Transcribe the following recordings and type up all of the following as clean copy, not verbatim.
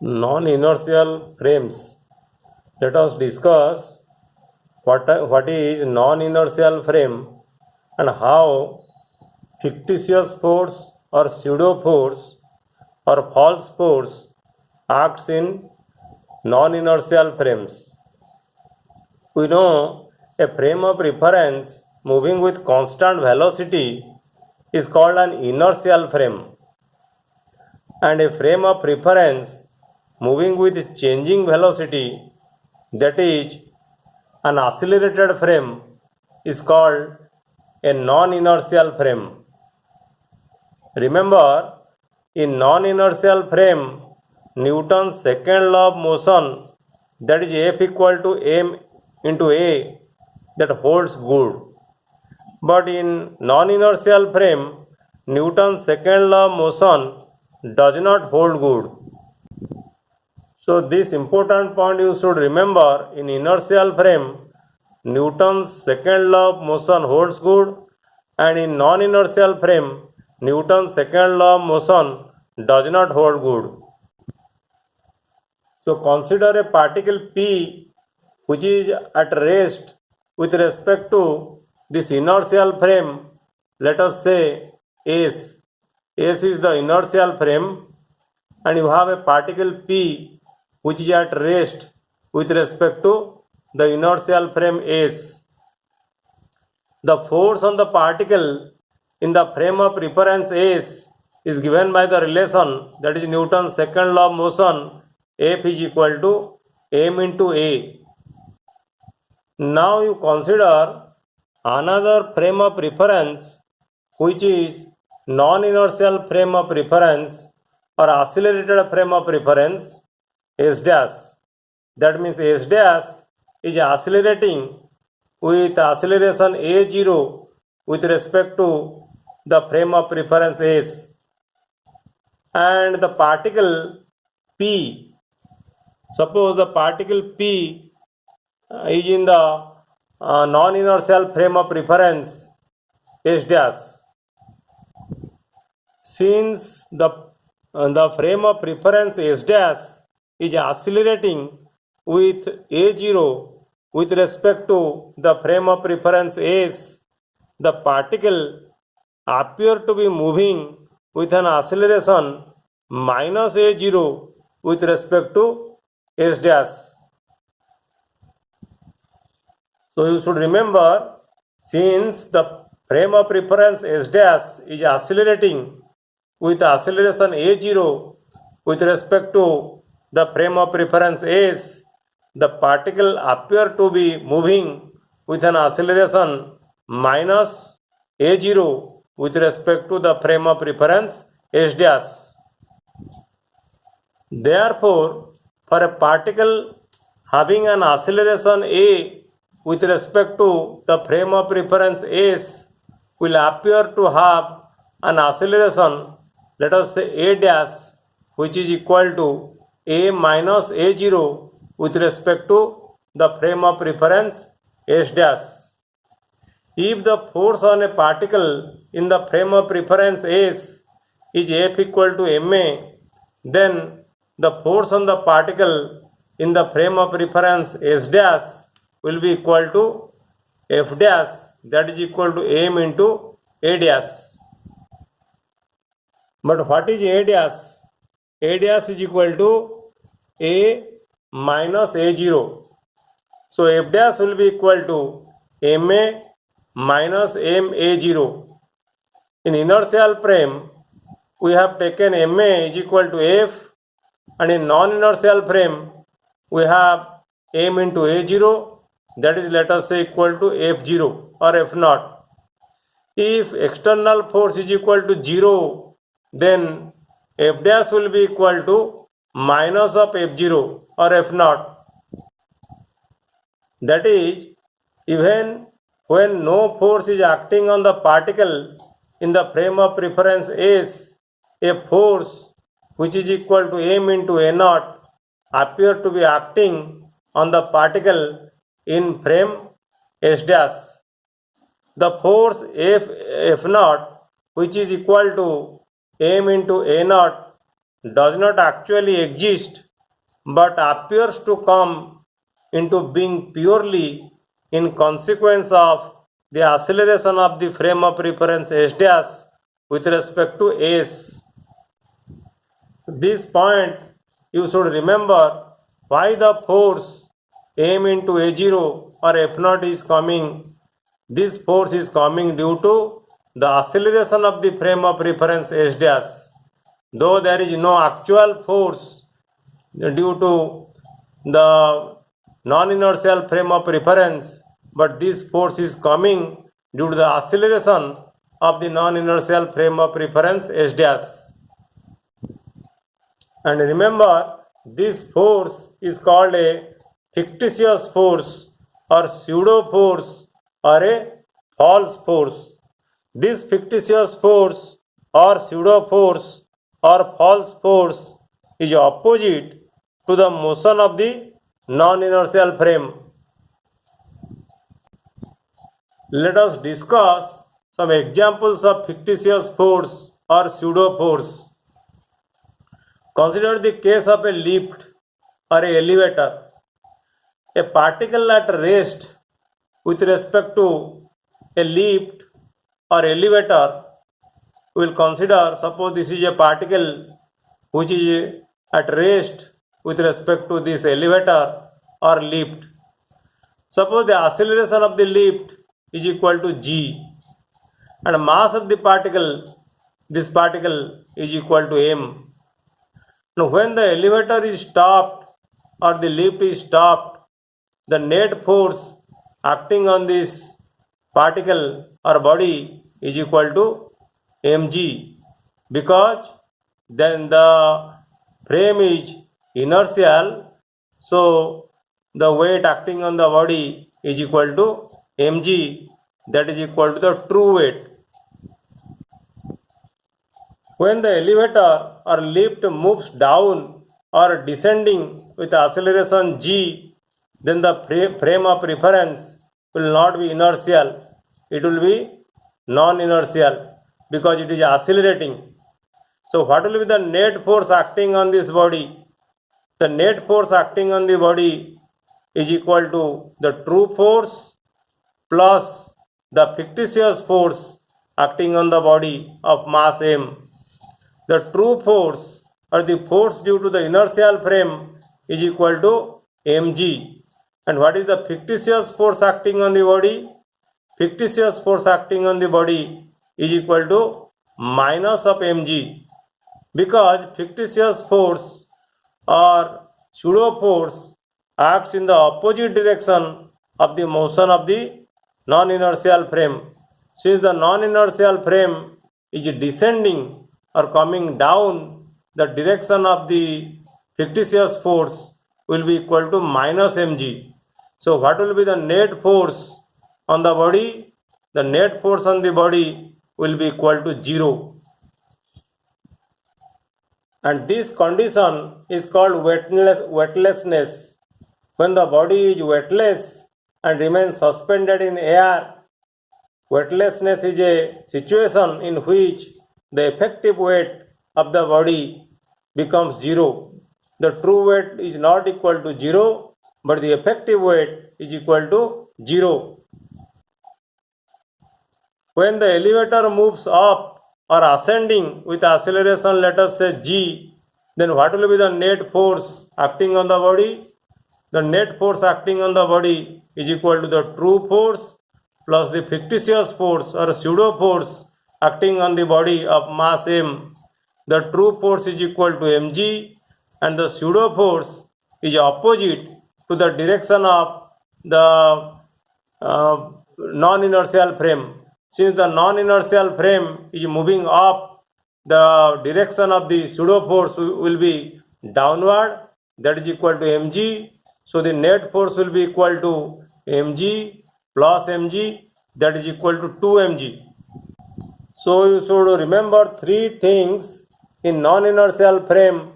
Non-inertial frames. Let us discuss what is non-inertial frame and how fictitious force or pseudo force or false force acts in non-inertial frames. We know a frame of reference moving with constant velocity is called an inertial frame, and a frame of reference moving with changing velocity, that is an accelerated frame, is called a non-inertial frame. Remember, in non-inertial frame, Newton's second law of motion, that is F equal to m into a, that holds good. But in non-inertial frame, Newton's second law of motion does not hold good. So this important point you should remember: in inertial frame, Newton's second law of motion holds good, and in non-inertial frame, Newton's second law of motion does not hold good. So consider a particle P which is at rest with respect to this inertial frame. Let us say S. S is the inertial frame, and you have a particle P which is at rest with respect to the inertial frame S. The force on the particle in the frame of reference S is given by the relation, that is Newton's second law of motion, F is equal to m into a. Now you consider another frame of reference which is non-inertial frame of reference or accelerated frame of reference, S dash. That means S dash is accelerating with acceleration a0 with respect to the frame of reference S, and the particle P, suppose the particle P is in the non-inertial frame of reference S dash. Since the frame of reference S dash is accelerating with a0 with respect to the frame of reference S, the particle appear to be moving with an acceleration minus a0 with respect to S dash. So you should remember, since the frame of reference S dash is accelerating with acceleration a0 with respect to the frame of reference S, the particle appear to be moving with an acceleration minus a0 with respect to the frame of reference S dash. Therefore, for a particle having an acceleration a with respect to the frame of reference S will appear to have an acceleration, let us say a dash, which is equal to a minus a0 with respect to the frame of reference S dash. If the force on a particle in the frame of reference S is F equal to ma, then the force on the particle in the frame of reference S dash will be equal to F dash, that is equal to m into a dash. But what is a dash? A dash is equal to a minus a0. So F dash will be equal to ma minus ma0. In inertial frame, we have taken ma is equal to f, and in non-inertial frame, we have m into a0, that is, let us say, equal to f0 or f0. If external force is equal to 0, then f dash will be equal to minus of f0 or f0. That is, even when no force is acting on the particle in the frame of reference S, a force which is equal to m into a0 appear to be acting on the particle in frame S dash. The force F0, which is equal to m into a0, does not actually exist but appears to come into being purely in consequence of the acceleration of the frame of reference S dash with respect to S. This point you should remember why the force m into a0 or f0 is coming. This force is coming due to the acceleration of the frame of reference S dash. Though there is no actual force due to the non-inertial frame of reference, but this force is coming due to the acceleration of the non-inertial frame of reference S dash. And remember, this force is called a fictitious force or pseudo force or a false force. This fictitious force or pseudo force or false force is opposite to the motion of the non-inertial frame. Let us discuss some examples of fictitious force or pseudo force. Consider the case of a lift or a elevator. A particle at rest with respect to a lift or elevator, we will consider, suppose this is a particle which is at rest with respect to this elevator or lift. Suppose the acceleration of the lift is equal to g and mass of the particle, this particle, is equal to m. Now when the elevator is stopped or the lift is stopped, the net force acting on this particle or body is equal to mg, because then the frame is inertial, so the weight acting on the body is equal to mg, that is equal to the true weight. When the elevator or lift moves down or descending with acceleration g, then the frame of reference will not be inertial, it will be non-inertial because it is accelerating. So what will be the net force acting on this body? The net force acting on the body is equal to the true force plus the fictitious force acting on the body of mass m. The true force or the force due to the inertial frame is equal to mg. And what is the fictitious force acting on the body? Fictitious force acting on the body is equal to minus of mg, because fictitious force or pseudo force acts in the opposite direction of the motion of the non-inertial frame. Since the non-inertial frame is descending or coming down, the direction of the fictitious force will be equal to minus mg. So what will be the net force on the body? The net force on the body will be equal to 0. And this condition is called weightlessness. When the body is weightless and remains suspended in air, weightlessness is a situation in which the effective weight of the body becomes 0. The true weight is not equal to 0, but the effective weight is equal to 0. When the elevator moves up or ascending with acceleration, let us say g, then what will be the net force acting on the body? The net force acting on the body is equal to the true force plus the fictitious force or pseudo force acting on the body of mass m. The true force is equal to mg and the pseudo force is opposite to the direction of the non-inertial frame. Since the non-inertial frame is moving up, the direction of the pseudo force will be downward, that is equal to mg. So the net force will be equal to mg plus mg, that is equal to 2mg. So you should remember three things in non-inertial frame: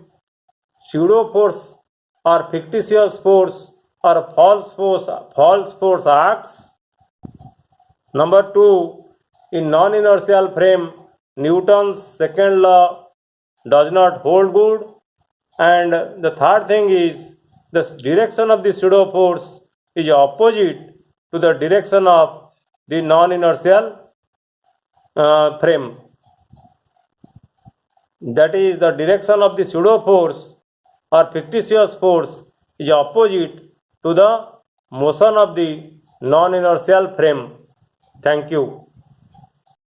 pseudo force or fictitious force or false force acts. Number 2, in non-inertial frame, Newton's second law does not hold good. And the third thing is the direction of the pseudo force is opposite to the direction of the non-inertial frame. That is, the direction of the pseudo force or fictitious force is opposite to the motion of the non-inertial frame. Thank you.